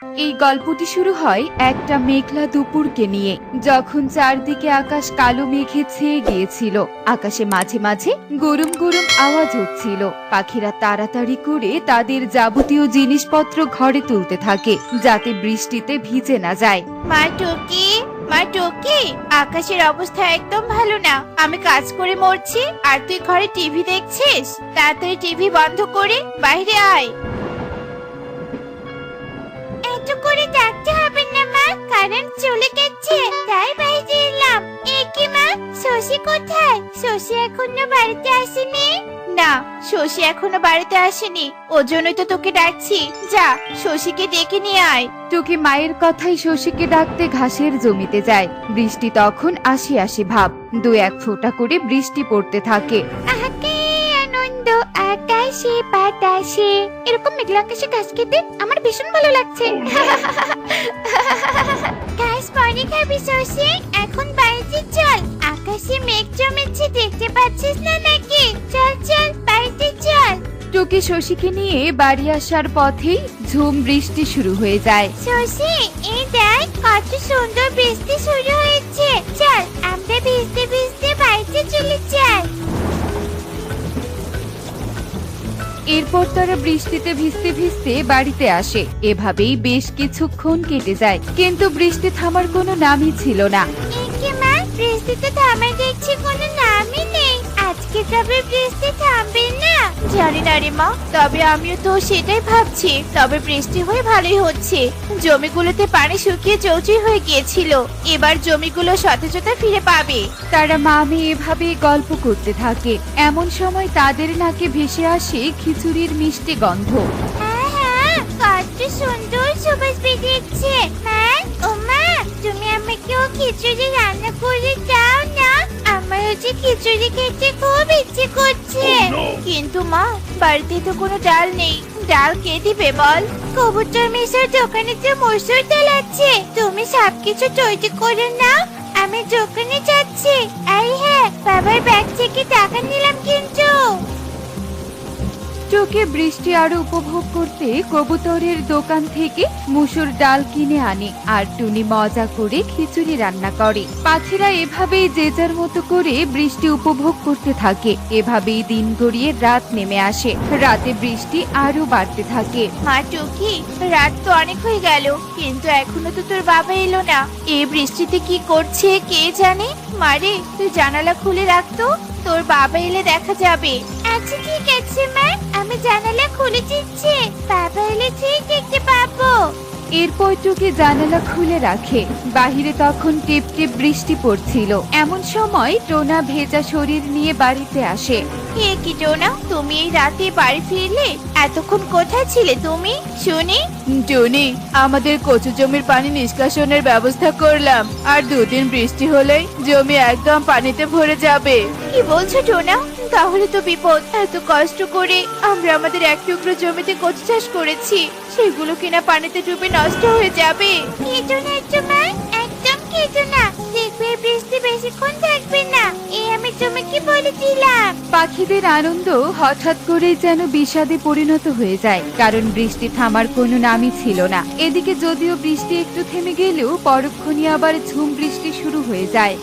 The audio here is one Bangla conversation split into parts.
এই গল্পটি শুরু হয় একটা মেঘলা দুপুরকে নিয়ে, যখন চারদিকে আকাশ কালো মেঘে ছেয়ে গিয়েছিল। আকাশে মাঝে মাঝে গরম গরম আওয়াজ হচ্ছিল। পাখিরা তাড়াতাড়ি করে তাদের যাবতীয় জিনিসপত্র ঘরে তুলতে থাকে, যাতে বৃষ্টিতে ভিজে না যায়। মা টুকি, মা টুকি, আকাশের অবস্থা একদম ভালো না। আমি কাজ করে মরছি আর তুই ঘরে টিভি দেখছিস। তাড়াতাড়ি টিভি বন্ধ করে বাইরে আয়। এত করে ডাকতে হবে না মা, কারেন্ট চলে গেছে, তাই বাইরে এলাম। এ কি মা, শশী কোথায়? শশী এখনো বাড়িতে আসেনি? না, শশী এখনো বাড়িতে আসেনি, ওর জন্যই তো তোকে ডাকছি। যা, শশীকে ডেকে নিয়ে আয়। টুকি মায়ের কথাই শশীকে ডাকতে ঘাসের জমিতে যায়। বৃষ্টি তখন আসি আসি ভাব, দু এক ফোঁটা করে বৃষ্টি পড়তে থাকে। আহাকে আনন্দ আকাশে বাতাসে, এরকম মেঘলা আকাশে ঘাস খেতে আমার ভীষণ ভালো লাগছে। ঘাস পরে খাবি শশী, এখন বাড়িতে চল। আকাশে মেঘ জমেছে, দেখতে পাচ্ছিস না নাকি? চল চল, বাড়িতে চল। টুকি শশীকে নিয়ে বাড়ি আসার পথেই ঝুম বৃষ্টি শুরু হয়ে যায়। শশী, এই দেখ কত সুন্দর বৃষ্টি শুরু হয়েছে। চল, আমরা ভিজতে ভিজতে বাড়িতে চলে যাই। এরপর তারা বৃষ্টিতে ভিজতে ভিজতে বাড়িতে আসে। এভাবেই বেশ কিছুক্ষণ কেটে যায়, কিন্তু বৃষ্টি থামার কোনো নামই ছিল না। একে মা, বৃষ্টিতে থামার দেখছি কোনো নামই নেই। আজকে তবে বৃষ্টি থামবে না? জানি না রে মা, তবে আমিও তো সেটাই ভাবছি। তবে বৃষ্টি হয়ে ভালোই হচ্ছে। জমিগুলোতে পানি শুকিয়ে চৌচির হয়ে গিয়েছিল, এবার জমিগুলো সতেজতা ফিরে পাবে। তারা মা মেয়ে এভাবে গল্প করতে থাকে। এমন সময় তাদের নাকে ভেসে আসে খিচুড়ির মিষ্টি গন্ধ। হ্যাঁ হ্যাঁ, কত সুন্দর সুবাস বেরিয়েছে। মা, ও মা, তুমি আমাকেও খিচুড়ি রান্না করে দাও না। আমার হচ্ছে খিচুড়ি খেতে খুব ইচ্ছে করছে। কিন্তু মা, বাড়িতে তো কোনো ডাল নেই। ডাল কে দিবে বল? কবুতর মিশার দোকানে তো মসুর ডাল আছে। তুমি সবকিছু তৈরি করে নাও, আমি দোকানে যাচ্ছি। আর হ্যাঁ, বাবার ব্যাগ থেকে টাকা নিলাম কিন্তু। চোখে বৃষ্টি আরো উপভোগ করতে কবুতরের দোকান থেকে মুসুর ডাল কিনে আনে, আর টুনি মজা করে খিচুড়ি রান্না করে। পাখিরা এভাবেই যে যার মতো করে বৃষ্টি উপভোগ করতে থাকে। এভাবেই দিন গড়িয়ে রাত নেমে আসে। রাতে বৃষ্টি আরো বাড়তে থাকে। মা টুকি, রাত তো অনেক হয়ে গেল, কিন্তু এখনো তো তোর বাবা এলো না। এই বৃষ্টিতে কি করছে কে জানে। মারে, তুই জানালা খুলে রাখতো, তোর বাবা এলে দেখা যাবে। আচ্ছা ঠিক আছে মা, আমি জানালা খুলে দিচ্ছি। বাবা এলে ঠিক দেখতে পাবো। এরপর টুকি জানালা খুলে রাখে। বাহিরে তখন টিপ টিপ বৃষ্টি পড়ছিল। এমন সময় টোনা ভেজা শরীর নিয়ে বাড়িতে আসে। এ কি টোনা, তুমি এই রাতে বাড়ি ফিরলে? এতক্ষণ কোথায় ছিলে তুমি শুনি? টনি, আমাদের কচু জমির পানি নিষ্কাশনের ব্যবস্থা করলাম, আর দুদিন বৃষ্টি হলেই জমি একদম পানিতে ভরে যাবে। কি বলছো টোনা? তাহলে তো বিপদ। এত কষ্ট করে আমরা আমাদের এক টুকরো জমিতে কচু চাষ করেছি, সেগুলো কিনা পানিতে ডুবে নষ্ট হয়ে যাবে। কেটো না মা, একদম কেটো না। দেখবে বৃষ্টি বেশিক্ষণ থাকবে না, এই আমি তোমাকে বলে দিলাম। পাখিদের আনন্দ হঠাৎ করেই যেন বিষাদে পরিণত হয়ে যায়, কারণ বৃষ্টি থামার কোনো নামই ছিল না। এদিকে যদিও বৃষ্টি একটু থেমে গেলেও পরক্ষণে আবার ঝুম বৃষ্টি শুরু হয়ে যায়।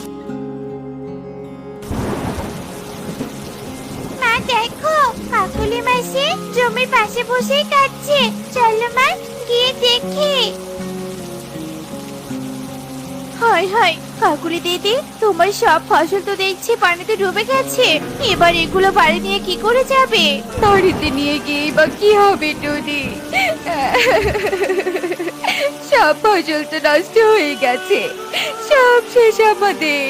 মা দেখো, কাকুলি মাসি জমির পাশে বসেই কাটছে। চলো মা, গিয়ে দেখি। হায় হায়, কাকুলি দিদি, তোমার সব ফসল তো দেখছি পানিতে ডুবে গেছে। এবার এগুলো বাড়ি নিয়ে কি করে যাবে? বাড়িতে নিয়ে গিয়ে বা কি হবে টনি? সব ফসল তো নষ্ট হয়ে গেছে, সব শেষ আমাদের।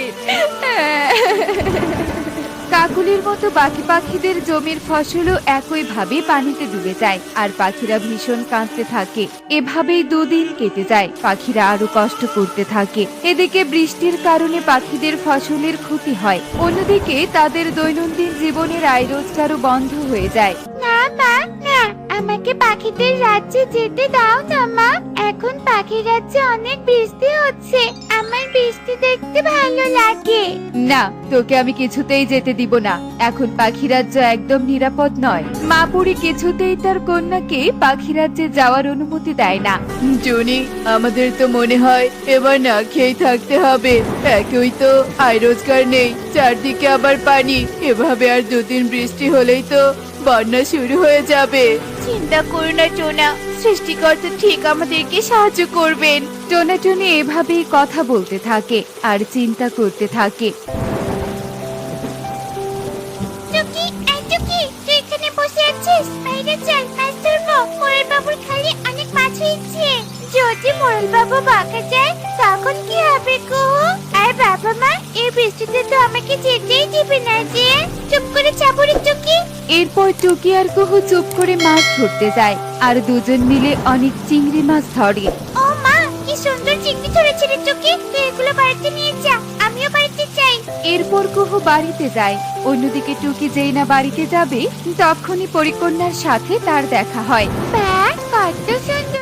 কাকুলির মতো বাকি পাখিদের জমির ফসলও একই ভাবে পানিতে ডুবে যায়, আর পাখিরা ভীষণ কাঁদতে থাকে। এভাবেই দুদিন কেটে যায়। পাখিরা আরো কষ্ট করতে থাকে। এদিকে বৃষ্টির কারণে পাখিদের ফসলের ক্ষতি হয়, অন্যদিকে তাদের দৈনন্দিন জীবনের আয় রোজগারও বন্ধ হয়ে যায়। না মা, না, আমাকে পাখিদের রাজ্যে যেতে দাও না মা। এখন পাখির রাজ্যে অনেক বৃষ্টি হচ্ছে, আমার বৃষ্টি দেখতে ভালো লাগে। না, তোকে আমি কিছুতেই যেতে দিব না। এখন পাখি রাজ্য একদম নিরাপদ নয়। মা বুড়ি কিছুতেই তার কন্যাকে পাখি রাজ্যে যাওয়ার অনুমতি দেয় না। জুনি, আমাদের তো মনে হয় এবার না খেয়ে থাকতে হবে। একই তো আয় রোজগার নেই, চারদিকে আবার পানি। এভাবে আর দুদিন বৃষ্টি হলেই তো বন্যা শুরু হয়ে যাবে। চিন্তা করো না টোনা, সৃষ্টিকর্তা ঠিক আমাদেরকে সাহায্য করবেন। টোনা টুনি এভাবেই কথা বলতে থাকে আর চিন্তা করতে থাকে। টুকি, এই টুকি, তুই এখানে বসে আছিস? বাইরে চল, মাছ ধরবো। মোরল বাবুর খালি অনেক মাছ হয়েছে। যদি মোরল বাবু বাঁকা যায় তখন কি হবে গো? আর বাবা মা এই বৃষ্টিতে তো আমাকে যেতেই দিবে না যে। চুপ করে চাবুরি টুকি। এরপর টুকি আর কুহু চুপ করে মাছ ধরতে যায় আর দুজন মিলে অনেক চিংড়ি মাছ ধরে। ও মা, কি সুন্দর চিংড়ি ধরেছে রে টুকি। তুই এগুলো বাড়িতে নিয়ে যা, আমিও বাড়িতে চাই। এরপর কুহু বাড়িতে যায়। অন্যদিকে টুকি যেই না বাড়িতে যাবে তখনই পরিকন্যার সাথে তার দেখা হয়। বা, কত সুন্দর।